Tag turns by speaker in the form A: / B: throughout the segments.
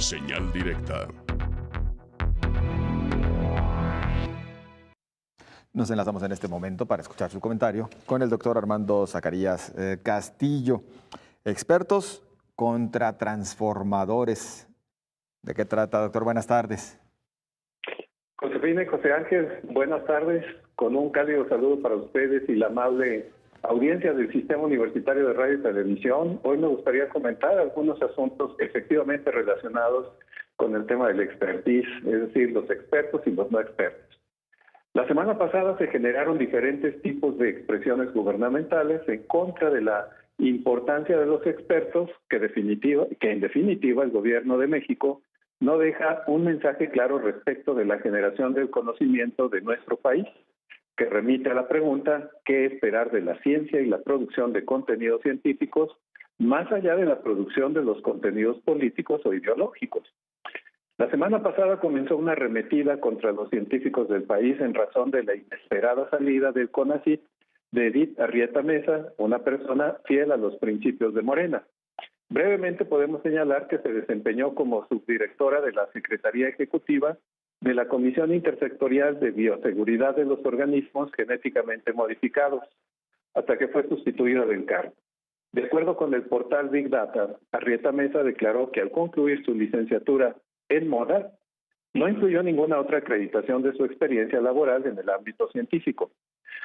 A: Señal directa.
B: Nos enlazamos en este momento para escuchar su comentario con el doctor Armando Zacarías Castillo. Expertos contra transformadores. ¿De qué trata, doctor? Buenas tardes.
C: Josefina y José Ángel, buenas tardes. Con un cálido saludo para ustedes y la amable audiencia del Sistema Universitario de Radio y Televisión. Hoy me gustaría comentar algunos asuntos efectivamente relacionados con el tema del expertise, es decir, los expertos y los no expertos. La semana pasada se generaron diferentes tipos de expresiones gubernamentales en contra de la importancia de los expertos, que en definitiva el gobierno de México no deja un mensaje claro respecto de la generación del conocimiento de nuestro país, que remite a la pregunta ¿qué esperar de la ciencia y la producción de contenidos científicos más allá de la producción de los contenidos políticos o ideológicos? La semana pasada comenzó una arremetida contra los científicos del país en razón de la inesperada salida del CONACYT de Edith Arrieta Mesa, una persona fiel a los principios de Morena. Brevemente podemos señalar que se desempeñó como subdirectora de la Secretaría Ejecutiva de la Comisión Intersectorial de Bioseguridad de los Organismos Genéticamente Modificados, hasta que fue sustituida del cargo. De acuerdo con el portal Big Data, Arrieta Mesa declaró que al concluir su licenciatura en moda, no incluyó ninguna otra acreditación de su experiencia laboral en el ámbito científico.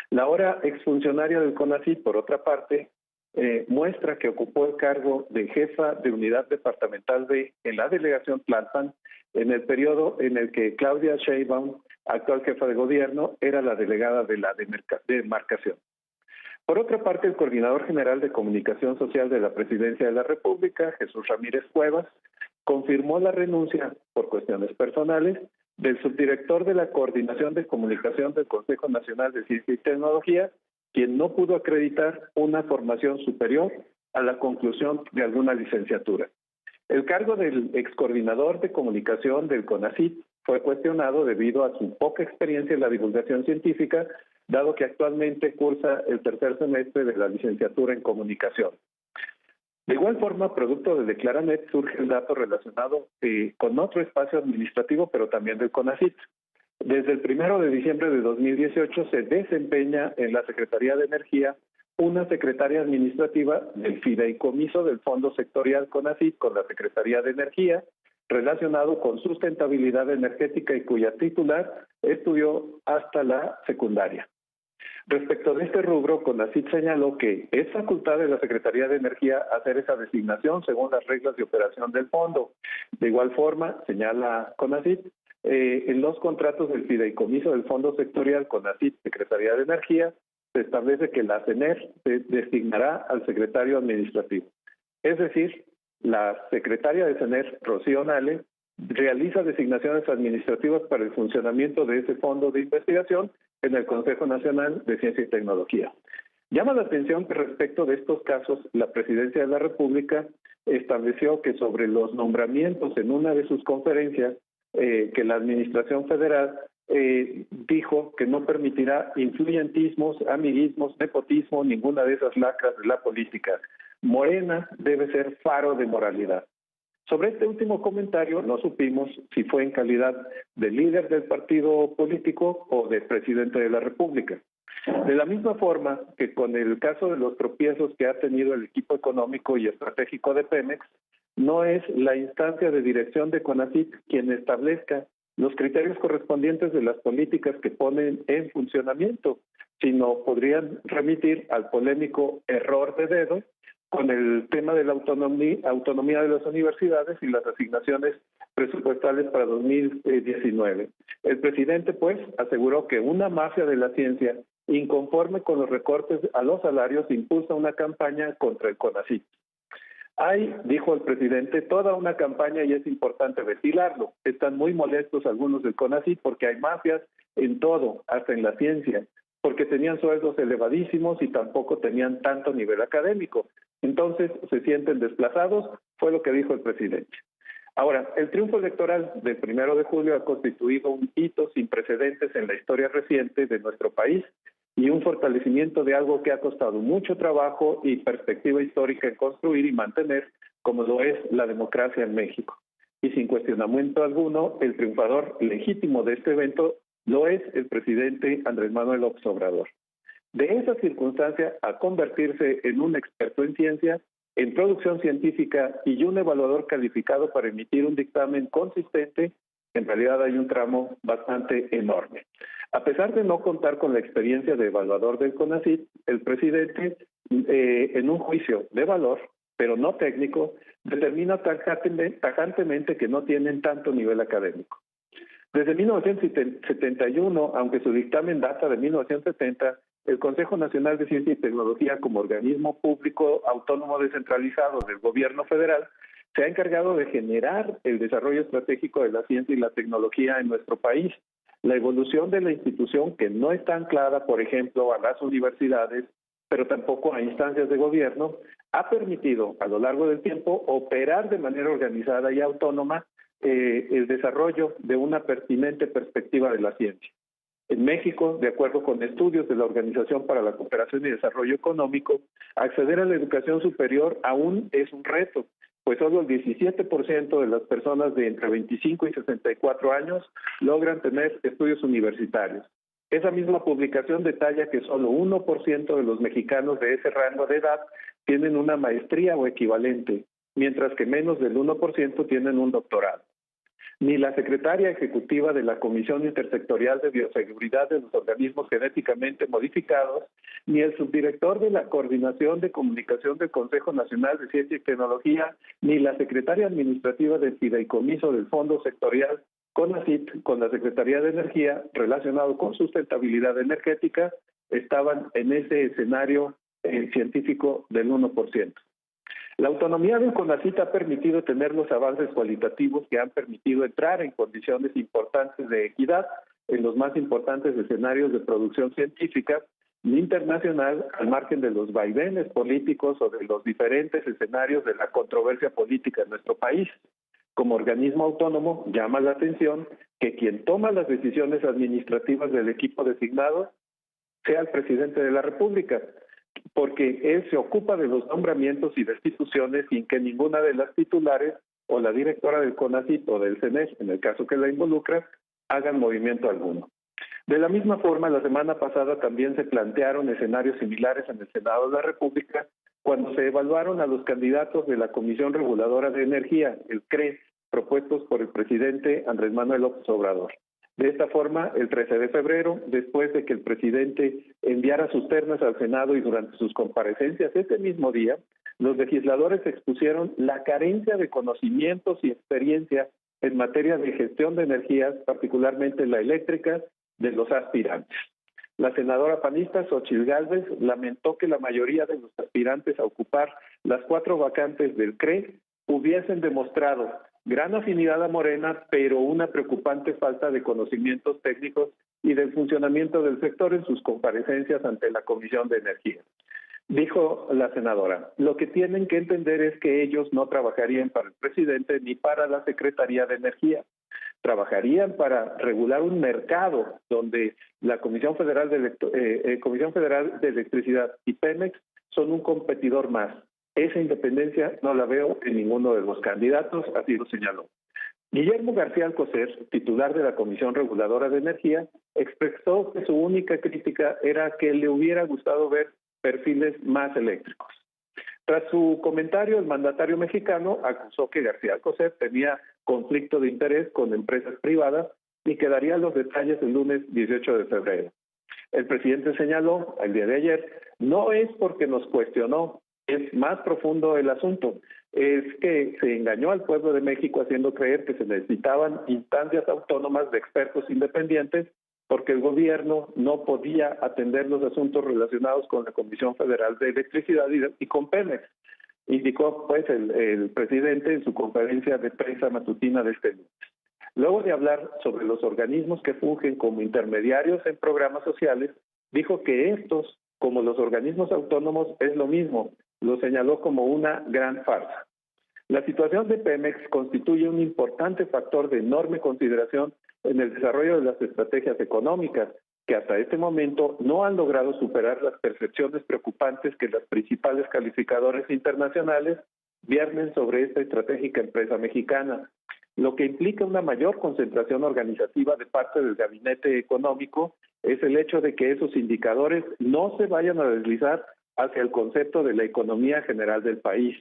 C: La ahora exfuncionaria del CONACYT, por otra parte, muestra que ocupó el cargo de jefa de unidad departamental B en la delegación Tlalpan en el periodo en el que Claudia Sheinbaum, actual jefa de gobierno, era la delegada de la demarcación. Por otra parte, el coordinador general de comunicación social de la Presidencia de la República, Jesús Ramírez Cuevas, confirmó la renuncia por cuestiones personales del subdirector de la Coordinación de Comunicación del Consejo Nacional de Ciencia y Tecnología, quien no pudo acreditar una formación superior a la conclusión de alguna licenciatura. El cargo del excoordinador de comunicación del CONACYT fue cuestionado debido a su poca experiencia en la divulgación científica, dado que actualmente cursa el tercer semestre de la licenciatura en comunicación. De igual forma, producto de Declaranet, surge el dato relacionado con otro espacio administrativo, pero también del CONACYT. Desde el 1 de diciembre de 2018 se desempeña en la Secretaría de Energía una secretaria administrativa del fideicomiso del Fondo Sectorial CONACYT con la Secretaría de Energía, relacionado con sustentabilidad energética y cuya titular estudió hasta la secundaria. Respecto de este rubro, CONACYT señaló que es facultad de la Secretaría de Energía hacer esa designación según las reglas de operación del fondo. De igual forma, señala CONACYT, en los contratos del fideicomiso del Fondo Sectorial CONACYT, Secretaría de Energía, se establece que la CENER se designará al secretario administrativo. Es decir, la secretaria de CENER, Rocío Nale, realiza designaciones administrativas para el funcionamiento de ese fondo de investigación en el Consejo Nacional de Ciencia y Tecnología. Llama la atención que respecto de estos casos, la Presidencia de la República estableció que sobre los nombramientos en una de sus conferencias, que la Administración Federal dijo que no permitirá influyentismos, amiguismos, nepotismo, ninguna de esas lacras de la política. Morena debe ser faro de moralidad. Sobre este último comentario no supimos si fue en calidad de líder del partido político o de presidente de la República. De la misma forma que con el caso de los tropiezos que ha tenido el equipo económico y estratégico de Pemex, no es la instancia de dirección de CONACYT quien establezca los criterios correspondientes de las políticas que ponen en funcionamiento, sino podrían remitir al polémico error de dedo con el tema de la autonomía de las universidades y las asignaciones presupuestales para 2019. El presidente, pues, aseguró que una mafia de la ciencia, inconforme con los recortes a los salarios, impulsa una campaña contra el CONACYT. Hay, dijo el presidente, toda una campaña y es importante ventilarlo. Están muy molestos algunos del CONACYT porque hay mafias en todo, hasta en la ciencia, porque tenían sueldos elevadísimos y tampoco tenían tanto nivel académico. Entonces se sienten desplazados, fue lo que dijo el presidente. Ahora, el triunfo electoral del 1 de julio ha constituido un hito sin precedentes en la historia reciente de nuestro país y un fortalecimiento de algo que ha costado mucho trabajo y perspectiva histórica en construir y mantener, como lo es la democracia en México. y sin cuestionamiento alguno, el triunfador legítimo de este evento lo es el presidente Andrés Manuel López Obrador. De esa circunstancia a convertirse en un experto en ciencia, en producción científica y un evaluador calificado para emitir un dictamen consistente, en realidad hay un tramo bastante enorme. A pesar de no contar con la experiencia de evaluador del CONACYT, el presidente, en un juicio de valor, pero no técnico, determina tajantemente que no tienen tanto nivel académico. Desde 1971, aunque su dictamen data de 1970, el Consejo Nacional de Ciencia y Tecnología, como organismo público autónomo descentralizado del gobierno federal, se ha encargado de generar el desarrollo estratégico de la ciencia y la tecnología en nuestro país. La evolución de la institución, que no está anclada, por ejemplo, a las universidades, pero tampoco a instancias de gobierno, ha permitido a lo largo del tiempo operar de manera organizada y autónoma el desarrollo de una pertinente perspectiva de la ciencia. En México, de acuerdo con estudios de la Organización para la Cooperación y Desarrollo Económico, acceder a la educación superior aún es un reto, pues solo el 17% de las personas de entre 25 y 64 años logran tener estudios universitarios. Esa misma publicación detalla que solo 1% de los mexicanos de ese rango de edad tienen una maestría o equivalente, mientras que menos del 1% tienen un doctorado. Ni la secretaria ejecutiva de la Comisión Intersectorial de Bioseguridad de los Organismos Genéticamente Modificados, ni el subdirector de la Coordinación de Comunicación del Consejo Nacional de Ciencia y Tecnología, ni la secretaria administrativa del Fideicomiso del Fondo Sectorial CONACYT con la Secretaría de Energía relacionado con sustentabilidad energética estaban en ese escenario científico del 1%. La autonomía del CONACYT ha permitido tener los avances cualitativos que han permitido entrar en condiciones importantes de equidad en los más importantes escenarios de producción científica internacional, al margen de los vaivenes políticos o de los diferentes escenarios de la controversia política en nuestro país. Como organismo autónomo, llama la atención que quien toma las decisiones administrativas del equipo designado sea el presidente de la República, porque él se ocupa de los nombramientos y destituciones sin que ninguna de las titulares o la directora del CONACYT o del CNES, en el caso que la involucra, hagan movimiento alguno. De la misma forma, la semana pasada también se plantearon escenarios similares en el Senado de la República cuando se evaluaron a los candidatos de la Comisión Reguladora de Energía, el CRE, propuestos por el presidente Andrés Manuel López Obrador. De esta forma, el 13 de febrero, después de que el presidente enviara sus ternas al Senado y durante sus comparecencias ese mismo día, los legisladores expusieron la carencia de conocimientos y experiencia en materia de gestión de energías, particularmente la eléctrica, de los aspirantes. La senadora panista Xóchitl Gálvez lamentó que la mayoría de los aspirantes a ocupar las 4 vacantes del CRE hubiesen demostrado gran afinidad a Morena, pero una preocupante falta de conocimientos técnicos y del funcionamiento del sector en sus comparecencias ante la Comisión de Energía. Dijo la senadora, lo que tienen que entender es que ellos no trabajarían para el presidente ni para la Secretaría de Energía. Trabajarían para regular un mercado donde la Comisión Federal de Electricidad y Pemex son un competidor más. Esa independencia no la veo en ninguno de los candidatos, así lo señaló. Guillermo García Alcocer, titular de la Comisión Reguladora de Energía, expresó que su única crítica era que le hubiera gustado ver perfiles más eléctricos. Tras su comentario, el mandatario mexicano acusó que García Alcocer tenía conflicto de interés con empresas privadas y que daría los detalles el lunes 18 de febrero. El presidente señaló el día de ayer, no es porque nos cuestionó, es más profundo el asunto, es que se engañó al pueblo de México haciendo creer que se necesitaban instancias autónomas de expertos independientes porque el gobierno no podía atender los asuntos relacionados con la Comisión Federal de Electricidad y con Pemex, indicó pues el presidente en su conferencia de prensa matutina de este lunes. Luego de hablar sobre los organismos que fungen como intermediarios en programas sociales, dijo que estos, como los organismos autónomos, es lo mismo, lo señaló como una gran farsa. La situación de Pemex constituye un importante factor de enorme consideración en el desarrollo de las estrategias económicas, que hasta este momento no han logrado superar las percepciones preocupantes que las principales calificadores internacionales vierten sobre esta estratégica empresa mexicana. lo que implica una mayor concentración organizativa de parte del gabinete económico es el hecho de que esos indicadores no se vayan a deslizar hacia el concepto de la economía general del país.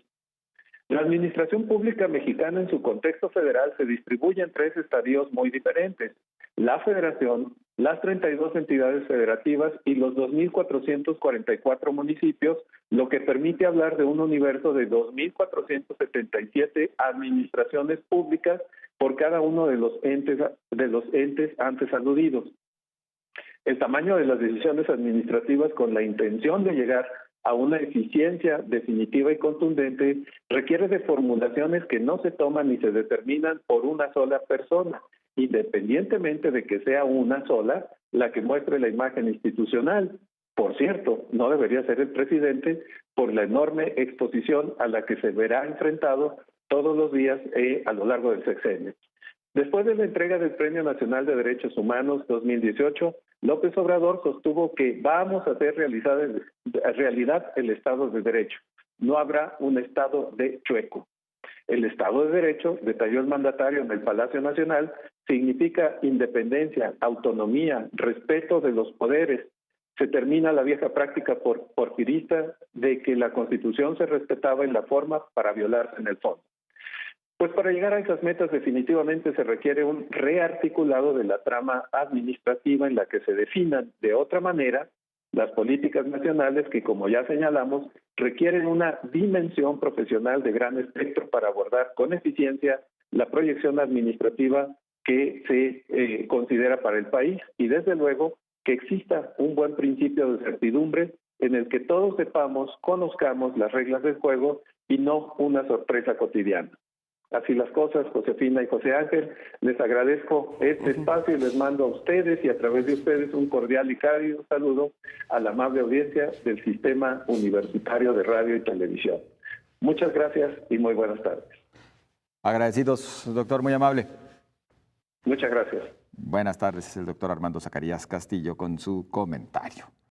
C: La administración pública mexicana en su contexto federal se distribuye en 3 estadios muy diferentes: la federación, las 32 entidades federativas y los 2.444 municipios, lo que permite hablar de un universo de 2.477 administraciones públicas por cada uno de los entes antes aludidos. El tamaño de las decisiones administrativas con la intención de llegar a una eficiencia definitiva y contundente requiere de formulaciones que no se toman ni se determinan por una sola persona, independientemente de que sea una sola la que muestre la imagen institucional. Por cierto, no debería ser el presidente por la enorme exposición a la que se verá enfrentado todos los días a lo largo del sexenio. Después de la entrega del Premio Nacional de Derechos Humanos 2018, López Obrador sostuvo que vamos a hacer realidad el Estado de Derecho. No habrá un Estado de chueco. El Estado de Derecho, detalló el mandatario en el Palacio Nacional, significa independencia, autonomía, respeto de los poderes. Se termina la vieja práctica porfirista de que la Constitución se respetaba en la forma para violarse en el fondo. Pues para llegar a esas metas definitivamente se requiere un rearticulado de la trama administrativa en la que se definan de otra manera las políticas nacionales que, como ya señalamos, requieren una dimensión profesional de gran espectro para abordar con eficiencia la proyección administrativa que se considera para el país y, desde luego, que exista un buen principio de certidumbre en el que todos sepamos, conozcamos las reglas del juego y no una sorpresa cotidiana. Así las cosas, Josefina y José Ángel, les agradezco este espacio y les mando a ustedes y a través de ustedes un cordial y cálido saludo a la amable audiencia del Sistema Universitario de Radio y Televisión. Muchas gracias y muy buenas tardes.
B: Agradecidos, doctor, muy amable.
C: Muchas gracias.
B: Buenas tardes, es el doctor Armando Zacarías Castillo con su comentario.